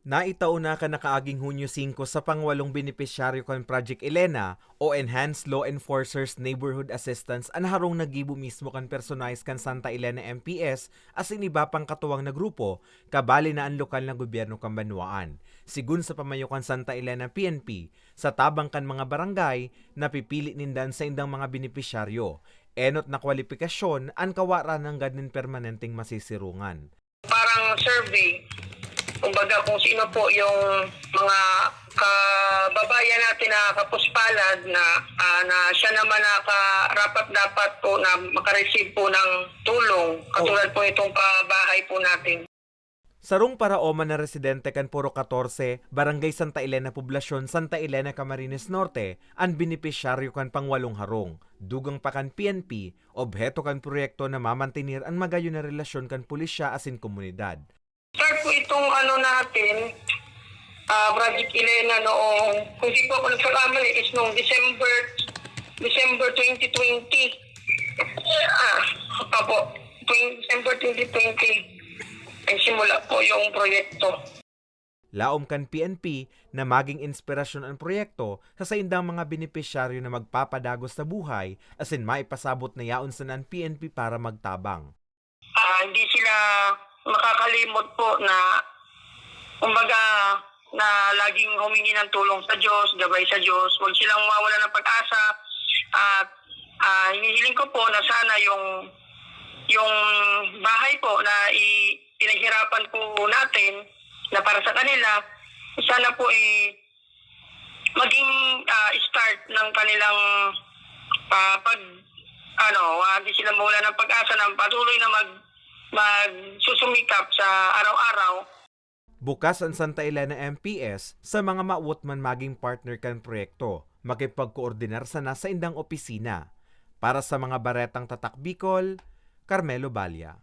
Naitao na kanakaaging Hunyo 5 sa pangwalong benepisyaryo kan Project Elena o Enhanced Law Enforcers Neighborhood Assistance ang harong nagibo mismo kan personalized kan Santa Elena MPS as iniba pang katuwang na grupo kabali na ang lokal na gobyerno kan Banwaan. Sigun sa pamayo kan Santa Elena PNP, sa tabang kan mga barangay na pipili nindan sa indang mga benepisyaryo. Enot na kwalifikasyon ang kawara ng ganin permanenteng masisirungan. Parang survey. Kumbaga kung sino po yung mga kababayan natin na kapuspalad na siya naman nakarapat dapat po na makareceive po ng tulong. Katulad po itong kabahay po natin. Sarong paraoman na residente kan Puro 14, Barangay Santa Elena Poblasyon, Santa Elena, Camarines Norte, ang benepisyaryo kan pangwalong harong. Dugang pa kan PNP, obheto kan proyekto na mamantinir ang magayo na relasyon kan pulisya asin komunidad. Start po itong natin, Project Elena noong, kung di po ako nagkakamali, is noong December 2020. December 2020 ay simula po yung proyekto. Laom kan PNP na maging inspirasyon ang proyekto sa saindang mga benepisyaryo na magpapadagos sa buhay asin maipasabot na yaon sa ng PNP para magtabang. Hindi sila makakalimot po na kumbaga na laging humingi ng tulong sa Diyos, gabay sa Diyos. Huwag silang mawala ng pag-asa at hinihiling ko po na sana yung bahay po na pinaghirapan po natin na para sa kanila, sana po maging start ng kanilang hindi sila mawala ng pag-asa na patuloy na magsusumikap sa araw-araw. Bukas ang Santa Elena MPS sa mga mauot man maging partner kan proyekto, makipagkoordinar sana sa indang opisina. Para sa mga baretang Tatak Bicol, Carmelo Balya.